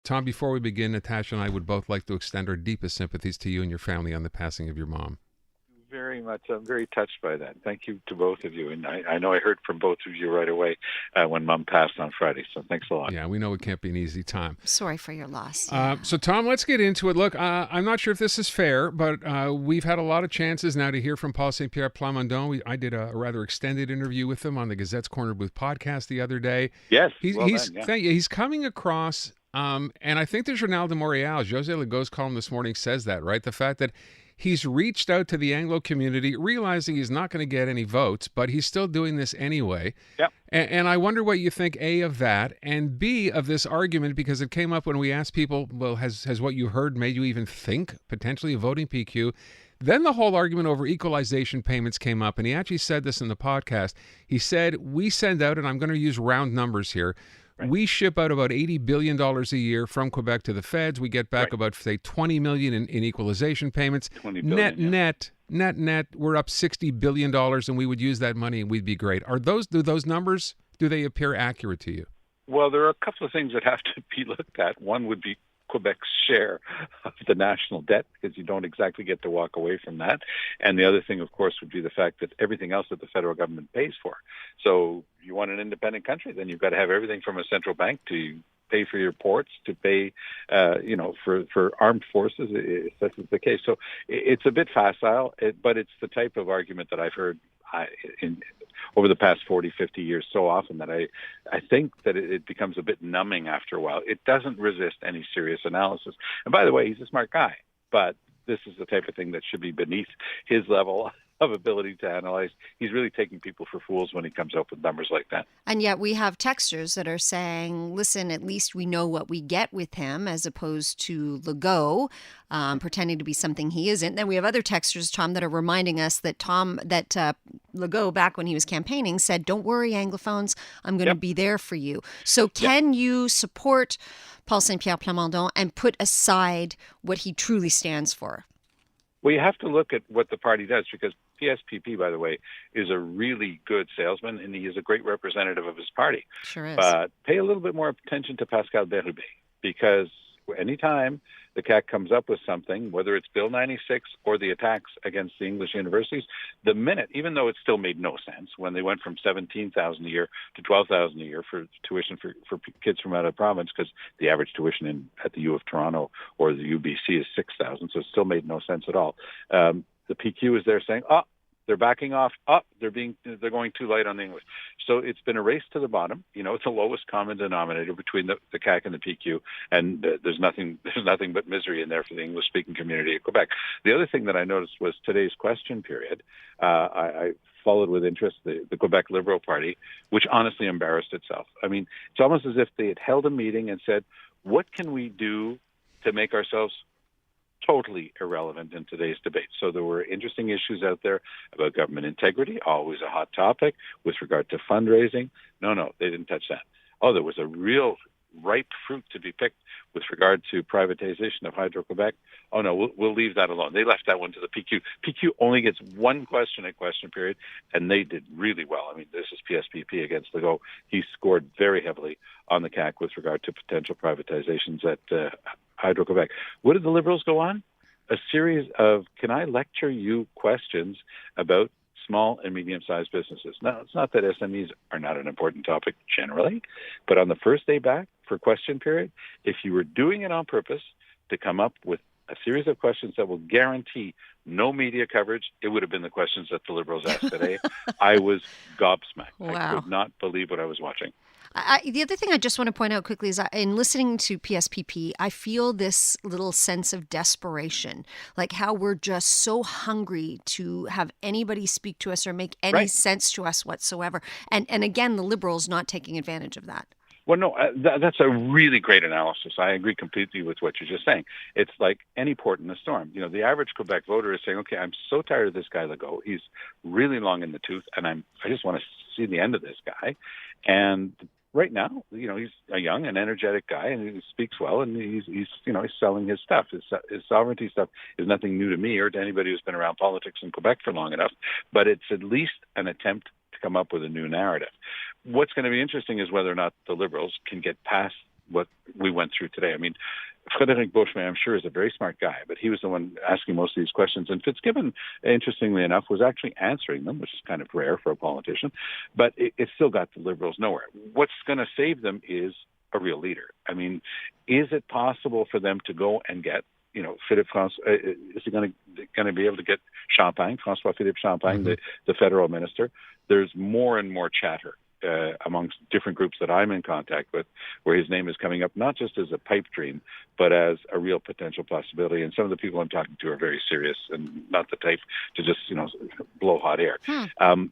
Tom, before we begin, Natasha and I would both like to extend our deepest sympathies to you and your family on the passing of your mom. Very much. I'm very touched by that. Thank you to both of you. And I know I heard from both of you right away when Mom passed on Friday. So thanks a lot. Yeah, we know it can't be an easy time. Sorry for your loss. So, Tom, let's get into it. Look, I'm not sure if this is fair, but we've had a lot of chances now to hear from Paul St. Pierre Plamondon. I did a rather extended interview with him on the Gazette's Corner Booth podcast the other day. Yes, he's coming across, and I think the Journal de Montréal, José Legault's column this morning says that, right? The fact that he's reached out to the Anglo community, realizing he's not going to get any votes, but he's still doing this anyway. Yep. And I wonder what you think, A, of that, and B, of this argument, because it came up when we asked people, well, has what you heard made you even think potentially of voting PQ? Then the whole argument over equalization payments came up, and he actually said this in the podcast. He said, we send out, and I'm going to use round numbers here, we ship out about $80 billion a year from Quebec to the feds. We get back about, say, $20 million in equalization payments. Net, we're up $60 billion, and we would use that money and we'd be great. Do those numbers, do they appear accurate to you? Well, there are a couple of things that have to be looked at. One would be Quebec's share of the national debt, because you don't exactly get to walk away from that. And the other thing, of course, would be the fact that everything else that the federal government pays for. So you want an independent country, then you've got to have everything from a central bank to pay for your ports, to pay, for armed forces, if this is the case. So it's a bit facile, but it's the type of argument that I've heard over the past 40, 50 years so often that I think that it becomes a bit numbing after a while. It doesn't resist any serious analysis. And by the way, he's a smart guy, but this is the type of thing that should be beneath his level of ability to analyze. He's really taking people for fools when he comes up with numbers like that. And yet we have texters that are saying, listen, at least we know what we get with him, as opposed to Legault pretending to be something he isn't. Then we have other texters, Tom, that are reminding us that Legault, back when he was campaigning, said, don't worry, Anglophones, I'm going to be there for you. So can you support Paul St. Pierre Plamondon and put aside what he truly stands for? Well, you have to look at what the party does, because PSPP, by the way, is a really good salesman, and he is a great representative of his party. Sure is. But pay a little bit more attention to Pascal Bérubé, because anytime the CAQ comes up with something, whether it's Bill 96 or the attacks against the English universities, the minute, even though it still made no sense when they went from $17,000 a year to $12,000 a year for tuition for kids from out of province, because the average tuition at the U of Toronto or the UBC is $6,000, so it still made no sense at all. The PQ is there saying, they're backing off. They're going too light on the English. So it's been a race to the bottom. It's the lowest common denominator between the CAQ and the PQ, and there's nothing but misery in there for the English-speaking community of Quebec. The other thing that I noticed was today's question period. I followed with interest the Quebec Liberal Party, which honestly embarrassed itself. I mean, it's almost as if they had held a meeting and said, what can we do to make ourselves totally irrelevant in today's debate? So there were interesting issues out there about government integrity, always a hot topic, with regard to fundraising. No, they didn't touch that. There was a real ripe fruit to be picked with regard to privatization of Hydro-Quebec. No, we'll leave that alone. They left that one to the PQ. PQ only gets one question at question period, and they did really well. I mean, this is PSPP against Legault. He scored very heavily on the CAQ with regard to potential privatizations at Hydro-Quebec. What did the Liberals go on? A series of, can I lecture you questions about small and medium-sized businesses. Now, it's not that SMEs are not an important topic generally, but on the first day back for question period, if you were doing it on purpose to come up with a series of questions that will guarantee no media coverage, it would have been the questions that the Liberals asked today. I was gobsmacked. Wow. I could not believe what I was watching. The other thing I just want to point out quickly is in listening to PSPP, I feel this little sense of desperation, like how we're just so hungry to have anybody speak to us or make any sense to us whatsoever. And again, the Liberals not taking advantage of that. Well, no, that's a really great analysis. I agree completely with what you're just saying. It's like any port in a storm. The average Quebec voter is saying, okay, I'm so tired of this guy Legault. He's really long in the tooth, and I just want to see the end of this guy. And right now, he's a young and energetic guy, and he speaks well, and he's selling his stuff. His sovereignty stuff is nothing new to me or to anybody who's been around politics in Quebec for long enough, but it's at least an attempt to come up with a new narrative. What's going to be interesting is whether or not the Liberals can get past what we went through today. I mean, Frédéric Beauchemin, I'm sure, is a very smart guy, but he was the one asking most of these questions. And Fitzgibbon, interestingly enough, was actually answering them, which is kind of rare for a politician, but it still got the Liberals nowhere. What's going to save them is a real leader. I mean, is it possible for them to go and get, Philippe is he going to be able to get Champagne, François-Philippe Champagne, the federal minister? There's more and more chatter amongst different groups that I'm in contact with, where his name is coming up, not just as a pipe dream, but as a real potential possibility. And some of the people I'm talking to are very serious and not the type to just, blow hot air.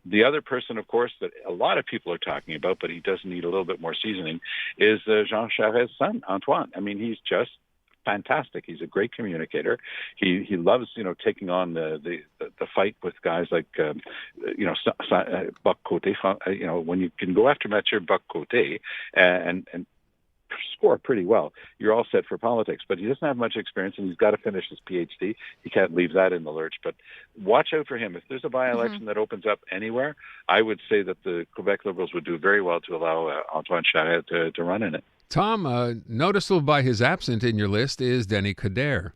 The other person, of course, that a lot of people are talking about, but he does need a little bit more seasoning, is Jean Charest's son, Antoine. I mean, he's just fantastic. He's a great communicator. He loves, taking on the fight with guys like, Buck Côté. When you can go after Mathieu Buck Côté and score pretty well, you're all set for politics. But he doesn't have much experience, and he's got to finish his PhD. He can't leave that in the lurch. But watch out for him. If there's a by-election that opens up anywhere, I would say that the Quebec Liberals would do very well to allow Antoine Charest to run in it. Tom, noticeable by his absent in your list is Denis Coderre.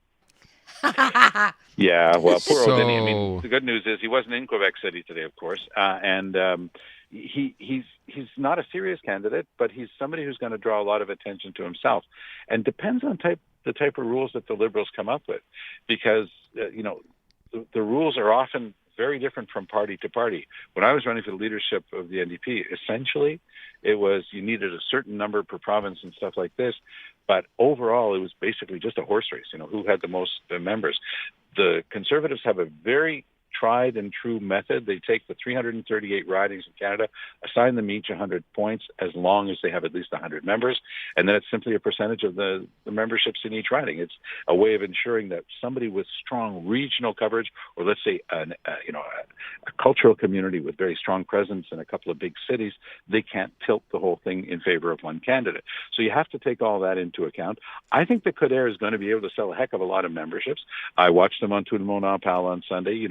Yeah, well, poor old Denis. I mean, the good news is he wasn't in Quebec City today, of course, and he's not a serious candidate, but he's somebody who's going to draw a lot of attention to himself, and depends on the type of rules that the Liberals come up with, because the rules are often very different from party to party. When I was running for the leadership of the NDP, essentially, it was you needed a certain number per province and stuff like this. But overall, it was basically just a horse race, who had the most members. The Conservatives have a very tried and true method. They take the 338 ridings in Canada, assign them each 100 points as long as they have at least 100 members, and then it's simply a percentage of the memberships in each riding. It's a way of ensuring that somebody with strong regional coverage, or let's say a cultural community with very strong presence in a couple of big cities, they can't tilt the whole thing in favor of one candidate. So you have to take all that into account. I think that Coderre is going to be able to sell a heck of a lot of memberships. I watched him on Tout le Monde en Parle on Sunday.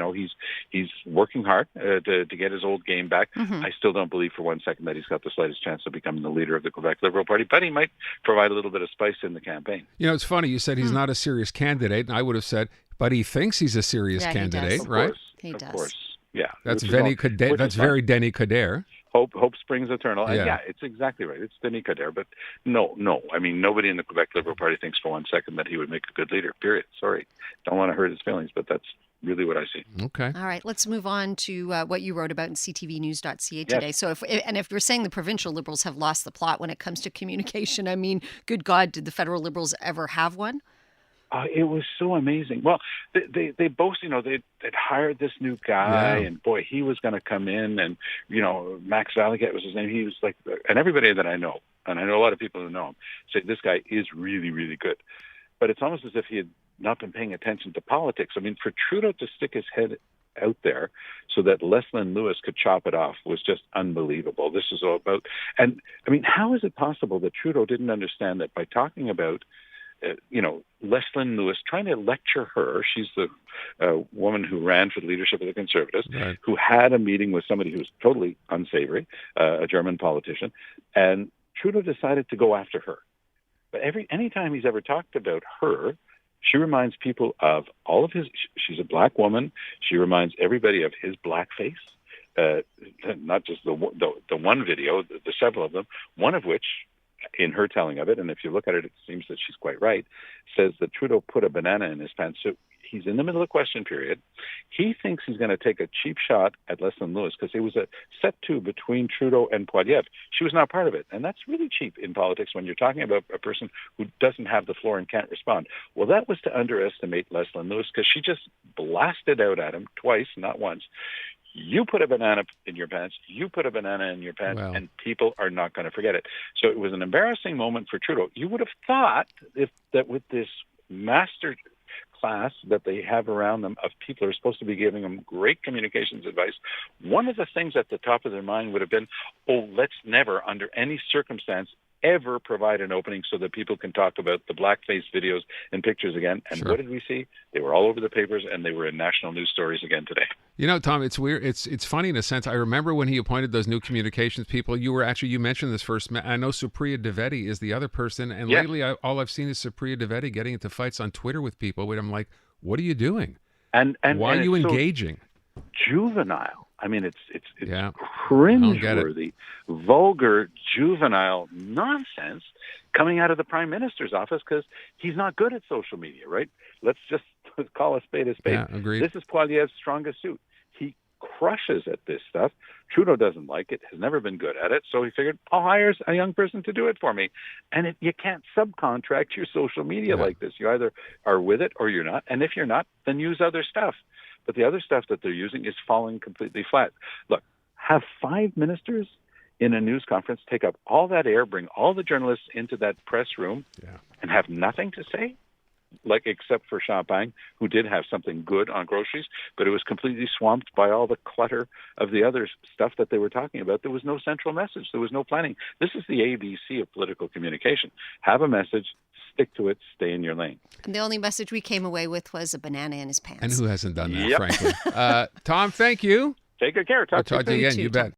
He's working hard to get his old game back. I still don't believe for one second that he's got the slightest chance of becoming the leader of the Quebec Liberal Party, but he might provide a little bit of spice in the campaign. It's funny. You said he's not a serious candidate, and I would have said, but he thinks he's a serious candidate, right? He does. Of course. Yeah. That's very Denis Coderre. Hope springs eternal. And yeah, it's exactly right. It's Denis Coderre. But no. I mean, nobody in the Quebec Liberal Party thinks for one second that he would make a good leader, period. Sorry. Don't want to hurt his feelings, but that's really what I see. Okay. All right. Let's move on to what you wrote about in ctvnews.ca today. Yes. So if you're saying the provincial Liberals have lost the plot when it comes to communication, I mean, good God, did the federal Liberals ever have one? It was so amazing. Well, they both, they'd hired this new guy, and boy, he was going to come in, and Max Valiquette was his name. He was like, and everybody that I know, and I know a lot of people who know him, say this guy is really, really good. But it's almost as if he had not been paying attention to politics. I mean, for Trudeau to stick his head out there so that Leslyn Lewis could chop it off was just unbelievable. This is all about, and I mean, how is it possible that Trudeau didn't understand that by talking about Leslyn Lewis, trying to lecture her. She's the woman who ran for the leadership of the Conservatives, right, who had a meeting with somebody who's totally unsavory, a German politician, and Trudeau decided to go after her. But anytime he's ever talked about her, she reminds people of all of his. She's a black woman. She reminds everybody of his blackface. Not just the one video, the several of them. One of which, in her telling of it, and if you look at it, it seems that she's quite right, says that Trudeau put a banana in his pants. So he's in the middle of the question period. He thinks he's going to take a cheap shot at Leslyn Lewis because it was a set two between Trudeau and Poilievre. She was not part of it. And that's really cheap in politics when you're talking about a person who doesn't have the floor and can't respond. Well, that was to underestimate Leslyn Lewis because she just blasted out at him twice, not once. You put a banana in your pants, you put a banana in your pants, and people are not going to forget it. So it was an embarrassing moment for Trudeau. You would have thought that with this master class that they have around them of people who are supposed to be giving them great communications advice, one of the things at the top of their mind would have been, let's never, under any circumstance, ever provide an opening so that people can talk about the blackface videos and pictures again. And what did we see? They were all over the papers, and they were in national news stories again today. You know, Tom, it's weird. It's funny in a sense. I remember when he appointed those new communications people, you mentioned this first. I know Supriya Dwivedi is the other person. And lately, all I've seen is Supriya Dwivedi getting into fights on Twitter with people. Where I'm like, what are you doing? And why are you engaging? So juvenile. I mean, it's cringeworthy, vulgar, juvenile nonsense coming out of the Prime Minister's office because he's not good at social media, right? Let's just call a spade a spade. Yeah, agreed. This is Poilievre's strongest suit. He crushes at this stuff. Trudeau doesn't like it, has never been good at it, so he figured, I'll hire a young person to do it for me. And you can't subcontract your social media like this. You either are with it or you're not, and if you're not, then use other stuff. But the other stuff that they're using is falling completely flat. Look, have 5 ministers in a news conference take up all that air, bring all the journalists into that press room, and have nothing to say? Like, except for Champagne, who did have something good on groceries, but it was completely swamped by all the clutter of the other stuff that they were talking about. There was no central message. There was no planning. This is the ABC of political communication. Have a message, stick to it, stay in your lane. And the only message we came away with was a banana in his pants. And who hasn't done that, frankly? Tom, thank you. Take good care. Talk to you again. You bet.